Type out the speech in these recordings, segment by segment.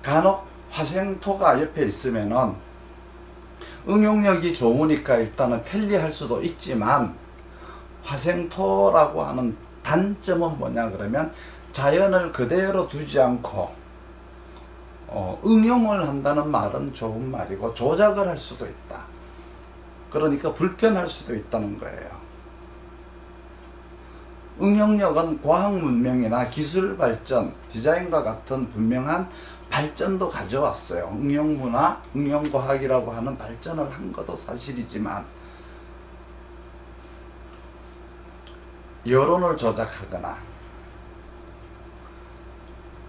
간혹 화생토가 옆에 있으면은 응용력이 좋으니까 일단은 편리할 수도 있지만, 화생토라고 하는 단점은 뭐냐 그러면 자연을 그대로 두지 않고 응용을 한다는 말은 좋은 말이고 조작을 할 수도 있다. 그러니까 불편할 수도 있다는 거예요. 응용력은 과학 문명이나 기술 발전, 디자인과 같은 분명한 발전도 가져왔어요. 응용문화, 응용과학이라고 하는 발전을 한 것도 사실이지만, 여론을 조작하거나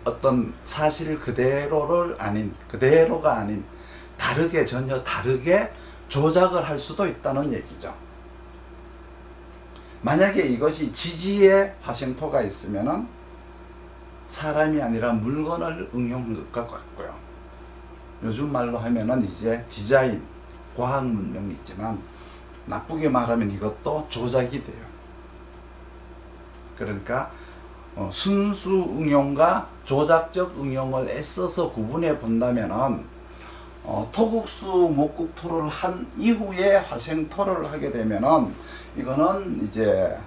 어떤 사실 그대로가 아닌 다르게, 전혀 다르게 조작을 할 수도 있다는 얘기죠. 만약에 이것이 지지에 화생토가 있으면은 사람이 아니라 물건을 응용한 것과 같고요. 요즘 말로 하면은 이제 디자인, 과학 문명이지만 나쁘게 말하면 이것도 조작이 돼요. 그러니까 순수 응용과 조작적 응용을 애써서 구분해 본다면은 토국수 목국토를 한 이후에 화생토를 하게 되면은 이거는 이제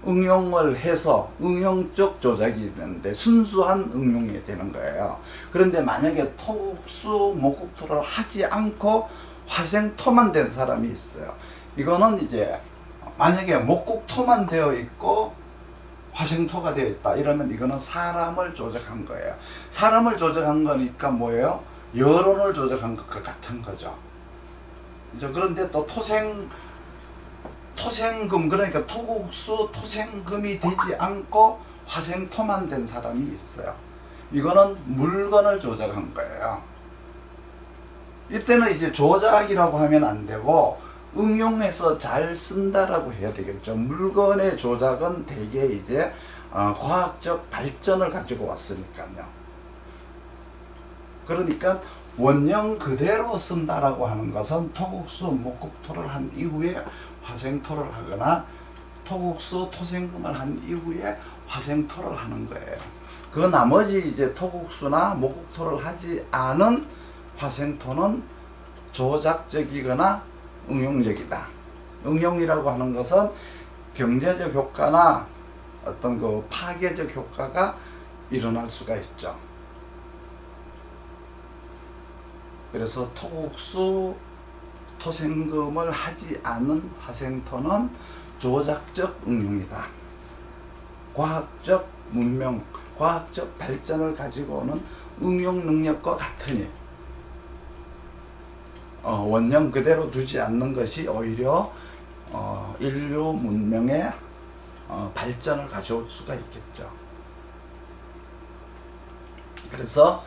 응용을 해서 응용적 조작이 되는데 순수한 응용이 되는 거예요. 그런데 만약에 토국수 목국토를 하지 않고 화생토만 된 사람이 있어요. 이거는 이제 만약에 목국토만 되어 있고 화생토가 되어 있다 이러면 이거는 사람을 조작한 거예요. 사람을 조작한 거니까 뭐예요? 여론을 조작한 것과 같은 거죠. 그런데 또 토생금, 그러니까 토국수 토생금이 되지 않고 화생토만 된 사람이 있어요. 이거는 물건을 조작한 거예요. 이때는 이제 조작이라고 하면 안 되고 응용해서 잘 쓴다라고 해야 되겠죠. 물건의 조작은 대개 이제 과학적 발전을 가지고 왔으니까요. 그러니까 원형 그대로 쓴다라고 하는 것은 토국수 목국토를 한 이후에 화생토를 하거나 토국수 토생금을 한 이후에 화생토를 하는 거예요. 그 나머지 이제 토국수나 목국토를 하지 않은 화생토는 조작적이거나 응용적이다. 응용이라고 하는 것은 경제적 효과나 어떤 그 파괴적 효과가 일어날 수가 있죠. 그래서 토국수 토생금을 하지 않은 화생토는 조작적 응용이다. 과학적 문명, 과학적 발전을 가지고 오는 응용 능력과 같으니 원형 그대로 두지 않는 것이 오히려 인류 문명의 발전을 가져올 수가 있겠죠. 그래서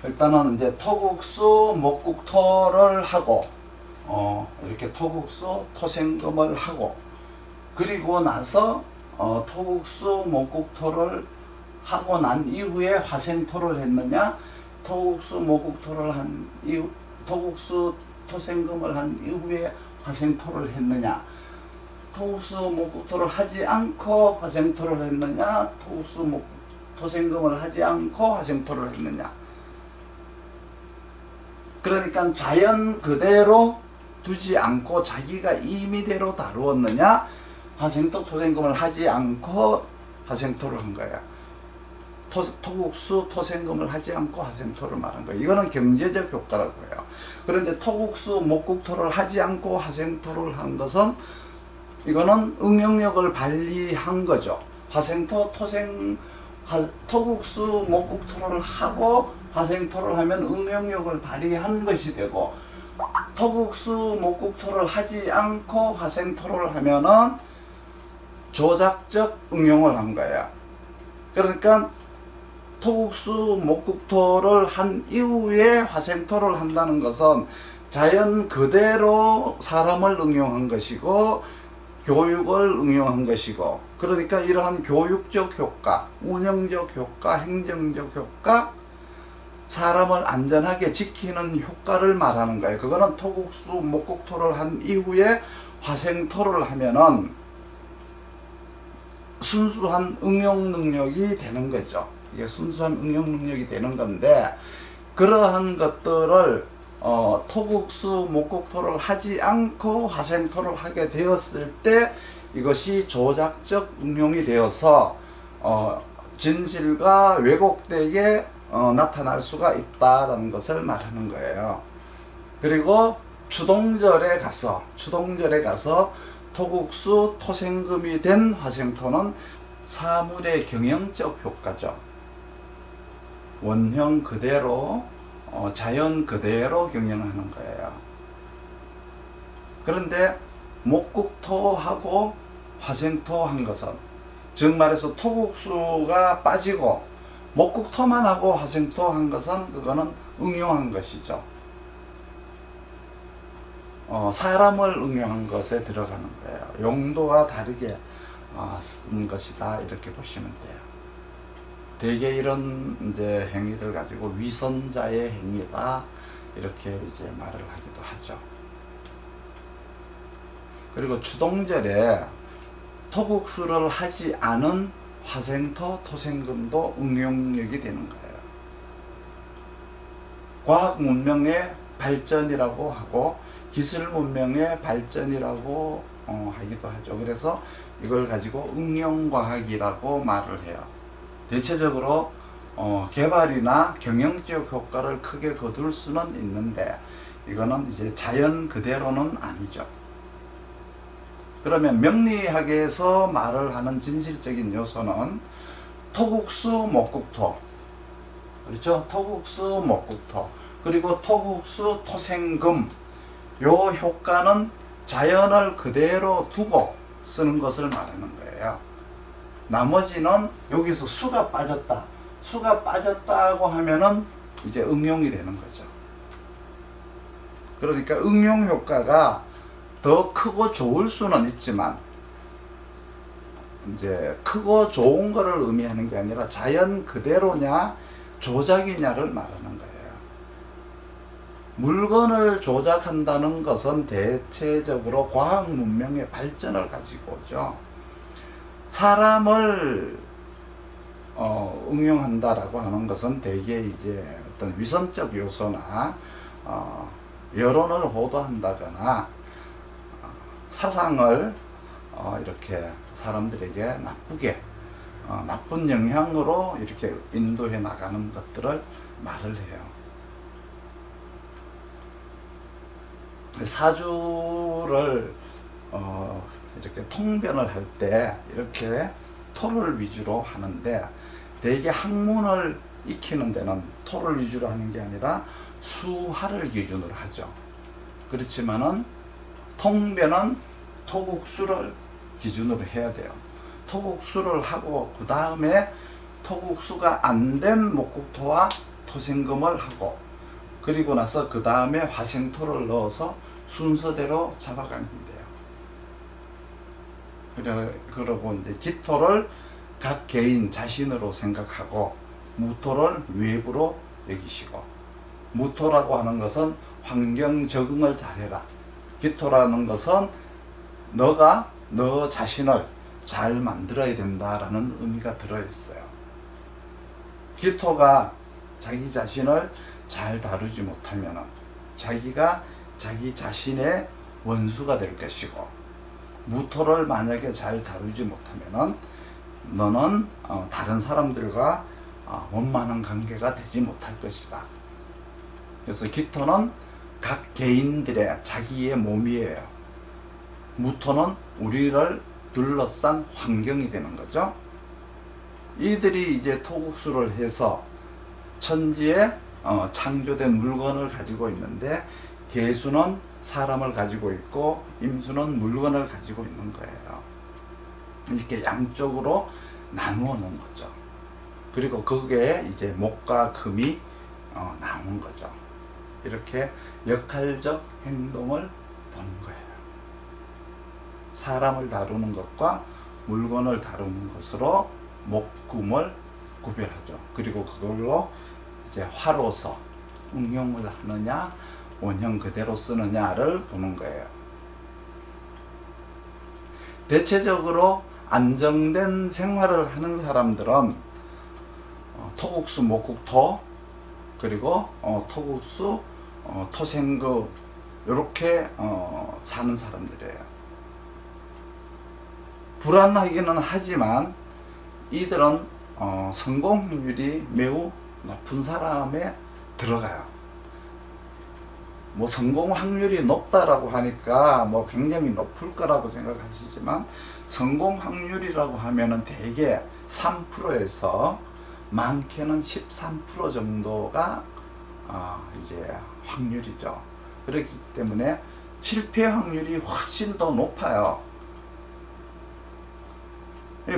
일단은 이제 토국수 목국토를 하고 이렇게 토국수 토생금을 하고, 그리고 나서 토국수 목국토를 하고 난 이후에 화생토를 했느냐, 토국수 목국토를 한 이후 토국수 토생금을 한 이후에 화생토를 했느냐, 토국수 목국토를 하지 않고 화생토를 했느냐, 토국수 토생금을 하지 않고 화생토를 했느냐. 그러니까 자연 그대로 두지 않고 자기가 임의대로 다루었느냐, 화생토 토생금을 하지 않고 화생토를 한 거야. 토국수 토생금을 하지 않고 화생토를 말한 거예요. 이거는 경제적 효과라고 해요. 그런데 토국수 목국토를 하지 않고 화생토를 한 것은 이거는 응용력을 발휘한 거죠. 화생토 토국수 목국토를 하고 화생토를 하면 응용력을 발휘한 것이 되고, 토국수 목국토를 하지 않고 화생토를 하면은 조작적 응용을 한 거야. 그러니까 토국수 목국토를 한 이후에 화생토를 한다는 것은 자연 그대로 사람을 응용한 것이고 교육을 응용한 것이고, 그러니까 이러한 교육적 효과, 운영적 효과, 행정적 효과, 사람을 안전하게 지키는 효과를 말하는 거예요. 그거는 토국수 목국토를 한 이후에 화생토를 하면은 순수한 응용 능력이 되는 거죠. 이게 순수한 응용 능력이 되는 건데, 그러한 것들을 토국수 목국토를 하지 않고 화생토를 하게 되었을 때 이것이 조작적 응용이 되어서 진실과 왜곡되게 나타날 수가 있다라는 것을 말하는 거예요. 그리고 추동절에 가서 토국수 토생금이 된 화생토는 사물의 경영적 효과죠. 원형 그대로 자연 그대로 경영하는 거예요. 그런데 목국토하고 화생토 한 것은, 즉 말해서 토국수가 빠지고 목국토만 하고 화생토 한 것은 그거는 응용한 것이죠. 사람을 응용한 것에 들어가는 거예요. 용도와 다르게 쓴 것이다, 이렇게 보시면 돼요. 대개 이런 이제 행위를 가지고 위선자의 행위다, 이렇게 이제 말을 하기도 하죠. 그리고 추동절에 토국수를 하지 않은 화생토, 토생금도 응용력이 되는 거예요. 과학 문명의 발전이라고 하고 기술 문명의 발전이라고 하기도 하죠. 그래서 이걸 가지고 응용과학이라고 말을 해요. 대체적으로 개발이나 경영적 효과를 크게 거둘 수는 있는데 이거는 이제 자연 그대로는 아니죠. 그러면 명리학에서 말을 하는 진실적인 요소는 토국수, 목국토, 그렇죠? 토국수, 목국토, 그리고 토국수, 토생금, 요 효과는 자연을 그대로 두고 쓰는 것을 말하는 거예요. 나머지는 여기서 수가 빠졌다고 하면은 이제 응용이 되는 거죠. 그러니까 응용 효과가 더 크고 좋을 수는 있지만 이제 크고 좋은 거를 의미하는 게 아니라 자연 그대로냐 조작이냐를 말하는 거예요. 물건을 조작한다는 것은 대체적으로 과학 문명의 발전을 가지고 오죠. 사람을 응용한다라고 하는 것은 대개 이제 어떤 위선적 요소나 여론을 호도한다거나 사상을 이렇게 사람들에게 나쁘게 나쁜 영향으로 이렇게 인도해 나가는 것들을 말을 해요. 사주를 이렇게 통변을 할 때 이렇게 토를 위주로 하는데 대개 학문을 익히는 데는 토를 위주로 하는 게 아니라 수화를 기준으로 하죠. 그렇지만은 통변은 토국수를 기준으로 해야 돼요. 토국수를 하고 그 다음에 토국수가 안 된 목국토와 토생금을 하고 그리고 나서 그 다음에 화생토를 넣어서 순서대로 잡아가면 돼요. 그러고 이제 기토를 각 개인 자신으로 생각하고 무토를 외부로 여기시고, 무토라고 하는 것은 환경 적응을 잘해라. 기토라는 것은 너가 너 자신을 잘 만들어야 된다라는 의미가 들어있어요. 기토가 자기 자신을 잘 다루지 못하면 자기가 자기 자신의 원수가 될 것이고, 무토를 만약에 잘 다루지 못하면 너는 다른 사람들과 원만한 관계가 되지 못할 것이다. 그래서 기토는 각 개인들의 자기의 몸이에요. 무토는 우리를 둘러싼 환경이 되는 거죠. 이들이 이제 토국수를 해서 천지에 창조된 물건을 가지고 있는데, 계수는 사람을 가지고 있고 임수는 물건을 가지고 있는 거예요. 이렇게 양쪽으로 나누어 놓은 거죠. 그리고 거기에 이제 목과 금이 나오는 거죠. 이렇게 역할적 행동을 보는 거예요. 사람을 다루는 것과 물건을 다루는 것으로 목금을 구별하죠. 그리고 그걸로 이제 화로서 응용을 하느냐 원형 그대로 쓰느냐를 보는 거예요. 대체적으로 안정된 생활을 하는 사람들은 토국수 목국토, 그리고 토국수 토생급, 이렇게 사는 사람들이에요. 불안하기는 하지만 이들은 성공 확률이 매우 높은 사람에 들어가요. 뭐 성공 확률이 높다라고 하니까 뭐 굉장히 높을 거라고 생각하시지만, 성공 확률이라고 하면은 대개 3%에서 많게는 13% 정도가 이제 확률이죠. 그렇기 때문에 실패 확률이 훨씬 더 높아요.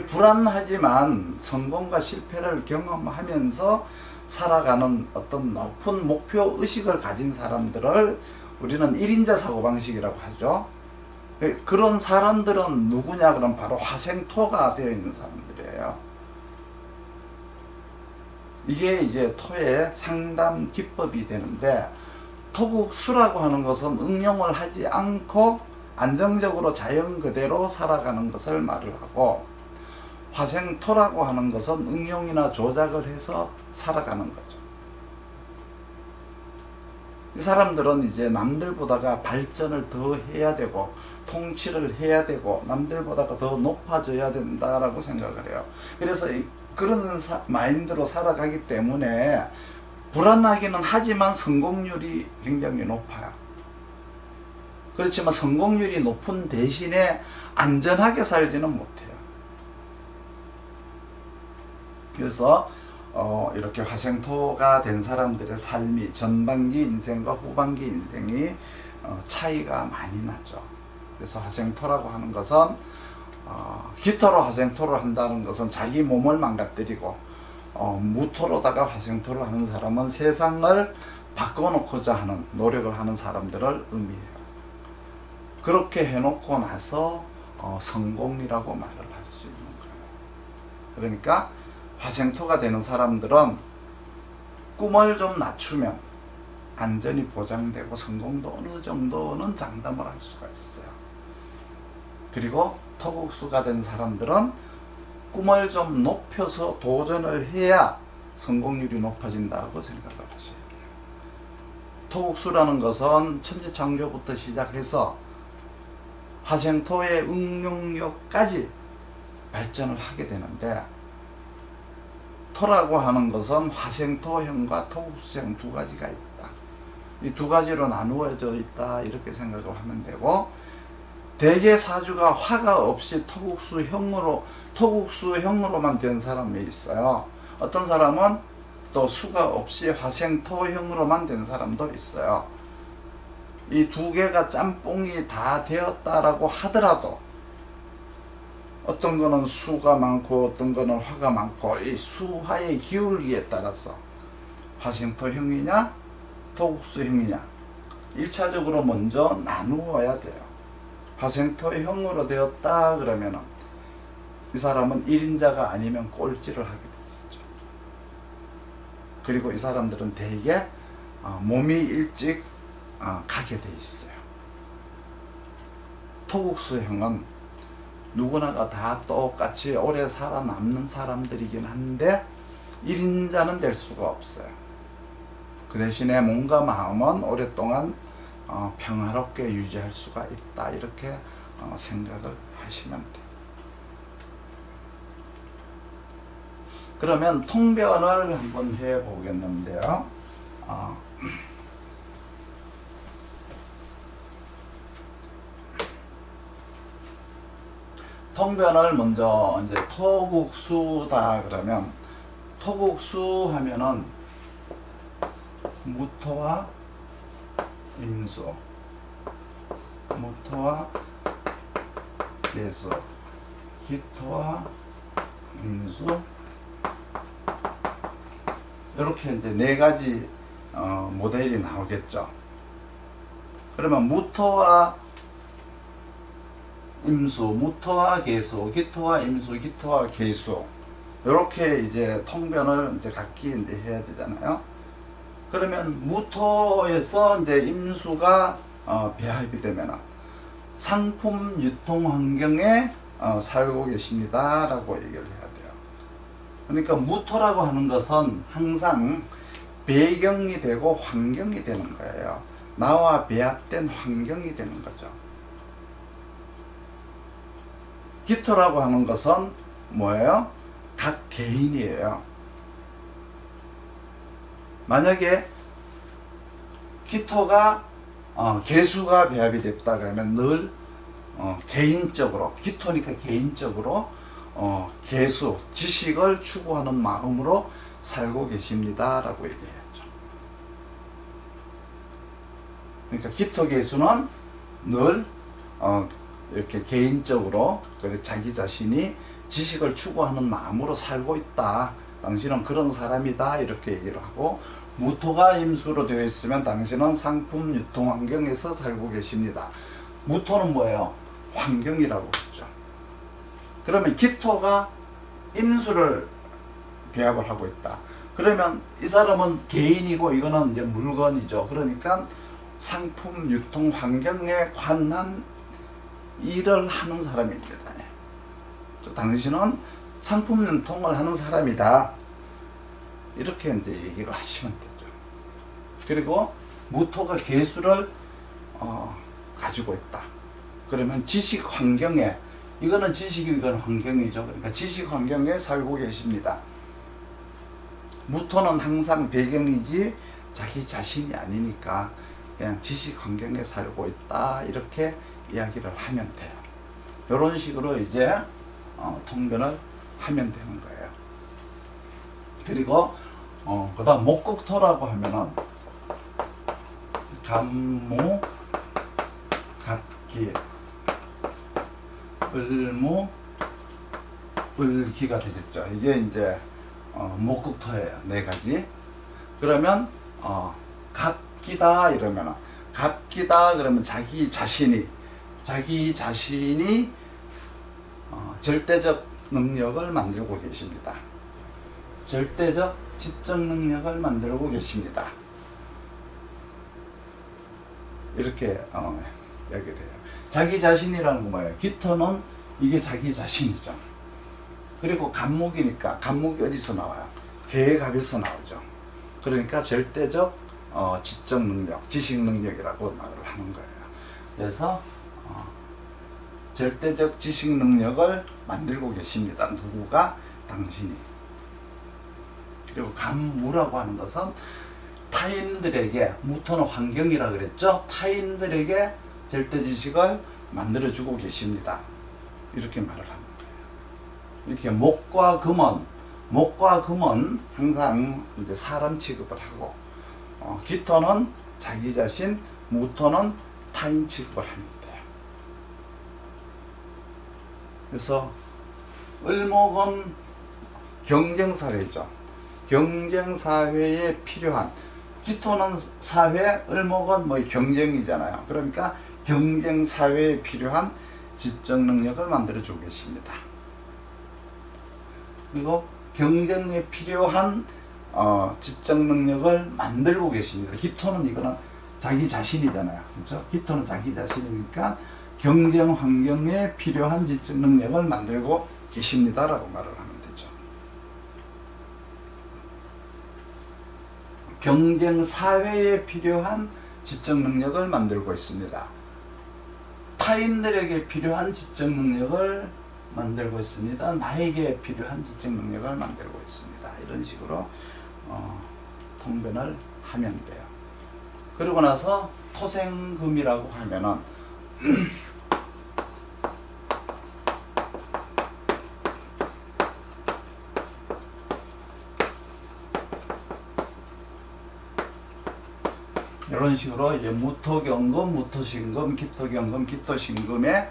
불안하지만 성공과 실패를 경험하면서 살아가는 어떤 높은 목표 의식을 가진 사람들을 우리는 1인자 사고방식이라고 하죠. 그런 사람들은 누구냐? 그럼 바로 화생토가 되어 있는 사람들이에요. 이게 이제 토의 상담 기법이 되는데, 토국수라고 하는 것은 응용을 하지 않고 안정적으로 자연 그대로 살아가는 것을 말을 하고, 화생토라고 하는 것은 응용이나 조작을 해서 살아가는 거죠. 이 사람들은 이제 남들보다가 발전을 더 해야 되고 통치를 해야 되고 남들보다가 더 높아져야 된다라고 생각을 해요. 그래서 그런 마인드로 살아가기 때문에 불안하기는 하지만 성공률이 굉장히 높아요. 그렇지만 성공률이 높은 대신에 안전하게 살지는 못해요. 그래서 이렇게 화생토가 된 사람들의 삶이 전반기 인생과 후반기 인생이 차이가 많이 나죠. 그래서 화생토라고 하는 것은 기토로 화생토를 한다는 것은 자기 몸을 망가뜨리고, 무토로다가 화생토를 하는 사람은 세상을 바꿔놓고자 하는 노력을 하는 사람들을 의미해요. 그렇게 해놓고 나서 성공이라고 말을 할 수 있는 거예요. 그러니까 화생토가 되는 사람들은 꿈을 좀 낮추면 안전이 보장되고 성공도 어느 정도는 장담을 할 수가 있어요. 그리고 토국수가 된 사람들은 꿈을 좀 높여서 도전을 해야 성공률이 높아진다고 생각을 하셔야 돼요. 토국수라는 것은 천지창조부터 시작해서 화생토의 응용력까지 발전을 하게 되는데, 토라고 하는 것은 화생토형과 토국수형 두 가지가 있다. 이 두 가지로 나누어져 있다, 이렇게 생각을 하면 되고, 대개 사주가 화가 없이 토국수형으로만 된 사람이 있어요. 어떤 사람은 또 수가 없이 화생토형으로만 된 사람도 있어요. 이 두 개가 짬뽕이 다 되었다라고 하더라도 어떤 거는 수가 많고 어떤 거는 화가 많고, 이 수화의 기울기에 따라서 화생토형이냐 토국수형이냐 1차적으로 먼저 나누어야 돼요. 화생토형으로 되었다 그러면은 이 사람은 1인자가 아니면 꼴찌를 하게 되죠. 그리고 이 사람들은 대개 몸이 일찍 가게 돼 있어요. 토국수형은 누구나가 다 똑같이 오래 살아남는 사람들이긴 한데 1인자는 될 수가 없어요. 그 대신에 몸과 마음은 오랫동안 평화롭게 유지할 수가 있다, 이렇게 생각을 하시면 돼요. 그러면 통변을 한번 해 보겠는데요. 통변을 먼저 이제 토국수다 그러면, 토국수 하면은 무토와 임수, 무토와 계수, 기토와 임수, 이렇게 이제 네 가지 모델이 나오겠죠. 그러면 무토와 임수, 무토와 계수, 기토와 임수, 기토와 계수, 이렇게 이제 통변을 이제 각기 이제 해야 되잖아요. 그러면 무토에서 이제 임수가 배합이 되면 상품 유통 환경에 살고 계십니다라고 얘기를 해야 돼요. 그러니까 무토라고 하는 것은 항상 배경이 되고 환경이 되는 거예요. 나와 배합된 환경이 되는 거죠. 기토라고 하는 것은 뭐예요? 각 개인이에요. 만약에 기토가 개수가 배합이 됐다 그러면 늘 개인적으로, 기토니까 개인적으로 개수, 지식을 추구하는 마음으로 살고 계십니다 라고 얘기했죠. 그러니까 기토 개수는 늘 이렇게 개인적으로 자기 자신이 지식을 추구하는 마음으로 살고 있다, 당신은 그런 사람이다, 이렇게 얘기를 하고, 무토가 임수로 되어 있으면 당신은 상품 유통 환경에서 살고 계십니다. 무토는 뭐예요? 환경이라고 했죠. 그러면 기토가 임수를 배합을 하고 있다. 그러면 이 사람은 개인이고 이거는 이제 물건이죠. 그러니까 상품 유통 환경에 관한 일을 하는 사람입니다. 당신은 상품 유통을 하는 사람이다, 이렇게 이제 얘기를 하시면 되죠. 그리고 무토가 개수를 가지고 있다. 그러면 지식 환경에, 이거는 지식이, 이건 환경이죠. 그러니까 지식 환경에 살고 계십니다. 무토는 항상 배경이지 자기 자신이 아니니까 그냥 지식 환경에 살고 있다, 이렇게 이야기를 하면 돼요. 이런 식으로 이제 통변을 하면 되는 거예요. 그리고 그 다음 목국토라고 하면은 간무, 갑기, 을무, 을기가 되겠죠. 이게 이제 목국토예요. 네 가지. 그러면 갑기다 이러면은, 갑기다 그러면 자기 자신이 절대적 능력을 만들고 계십니다. 절대적 지적 능력을 만들고 계십니다. 이렇게 얘기를 해요. 자기 자신이라는 건 뭐예요? 기토는 이게 자기 자신이죠. 그리고 간목이니까, 간목이 어디서 나와요? 계갑에서 나오죠. 그러니까 절대적 지적 능력, 지식 능력이라고 말을 하는 거예요. 그래서 절대적 지식 능력을 만들고 계십니다. 누구가? 당신이. 그리고 간무라고 하는 것은 타인들에게, 무토는 환경이라 그랬죠. 타인들에게 절대 지식을 만들어주고 계십니다. 이렇게 말을 합니다. 이렇게 목과 금은 항상 이제 사람 취급을 하고, 기토는 자기 자신, 무토는 타인 취급을 합니다. 그래서 을목은 경쟁사회죠. 경쟁사회에 필요한, 기토는 사회, 을목은 뭐 경쟁이잖아요. 그러니까 경쟁사회에 필요한 지적 능력을 만들어주고 계십니다. 그리고 경쟁에 필요한 지적 능력을 만들고 계십니다. 기토는 이거는 자기 자신이잖아요. 그렇죠? 기토는 자기 자신이니까 경쟁 환경에 필요한 지적 능력을 만들고 계십니다라고 말을 하면 되죠. 경쟁 사회에 필요한 지적 능력을 만들고 있습니다. 타인들에게 필요한 지적 능력을 만들고 있습니다. 나에게 필요한 지적 능력을 만들고 있습니다. 이런 식으로 통변을 하면 돼요. 그리고 나서 토생금이라고 하면은 이런 식으로 이제 무토경금, 무토신금, 기토경금, 기토신금에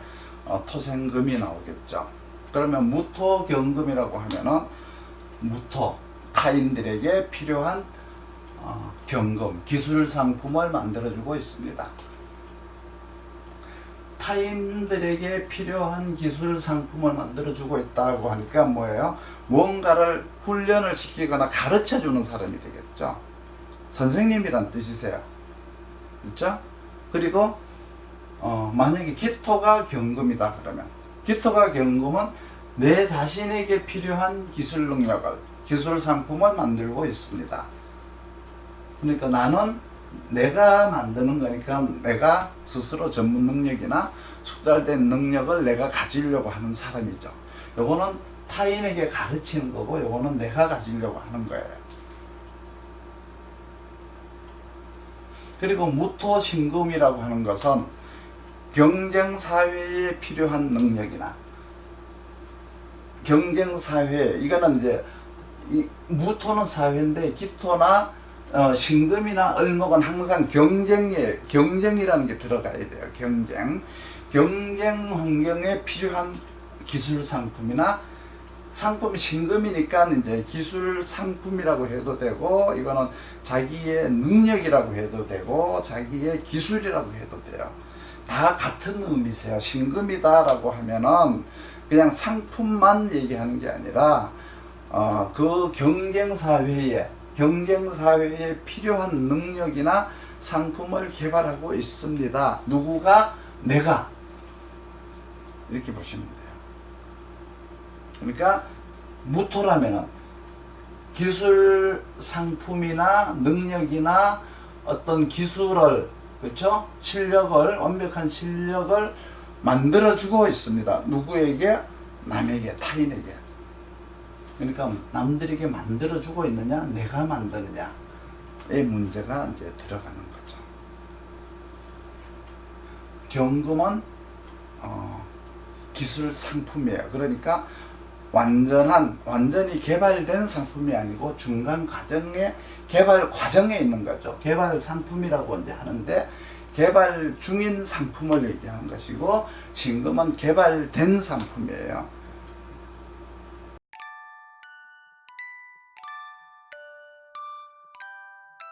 토생금이 나오겠죠. 그러면 무토경금이라고 하면은 무토, 타인들에게 필요한 경금, 기술 상품을 만들어주고 있습니다. 타인들에게 필요한 기술 상품을 만들어주고 있다고 하니까 뭐예요? 뭔가를 훈련을 시키거나 가르쳐주는 사람이 되겠죠. 선생님이란 뜻이세요. 그렇죠? 그리고 만약에 기토가 경금이다 그러면, 기토가 경금은 내 자신에게 필요한 기술 능력을, 기술 상품을 만들고 있습니다. 그러니까 나는 내가 만드는 거니까 내가 스스로 전문 능력이나 숙달된 능력을 내가 가지려고 하는 사람이죠. 요거는 타인에게 가르치는 거고, 요거는 내가 가지려고 하는 거예요. 그리고 무토신금이라고 하는 것은 경쟁사회에 필요한 능력이나 경쟁사회, 이거는 이제 무토는 사회인데 기토나 신금이나 을목은 항상 경쟁이라는 게 들어가야 돼요. 경쟁 환경에 필요한 기술 상품이나, 상품이 신금이니까 이제 기술 상품이라고 해도 되고, 이거는 자기의 능력이라고 해도 되고, 자기의 기술이라고 해도 돼요. 다 같은 의미세요. 신금이다라고 하면은 그냥 상품만 얘기하는 게 아니라 그 경쟁사회에 필요한 능력이나 상품을 개발하고 있습니다. 누구가? 내가. 이렇게 보시면 돼요. 그러니까 무토라면은 기술 상품이나 능력이나 어떤 기술을, 그렇죠? 완벽한 실력을 만들어주고 있습니다. 누구에게? 남에게, 타인에게. 그러니까 남들에게 만들어주고 있느냐, 내가 만드느냐의 문제가 이제 들어가는 거죠. 경금은 기술 상품이에요. 그러니까 완전히 개발된 상품이 아니고 중간 과정에, 개발 과정에 있는 거죠. 개발 상품이라고 이제 하는데, 개발 중인 상품을 얘기하는 것이고, 신금은 개발된 상품이에요.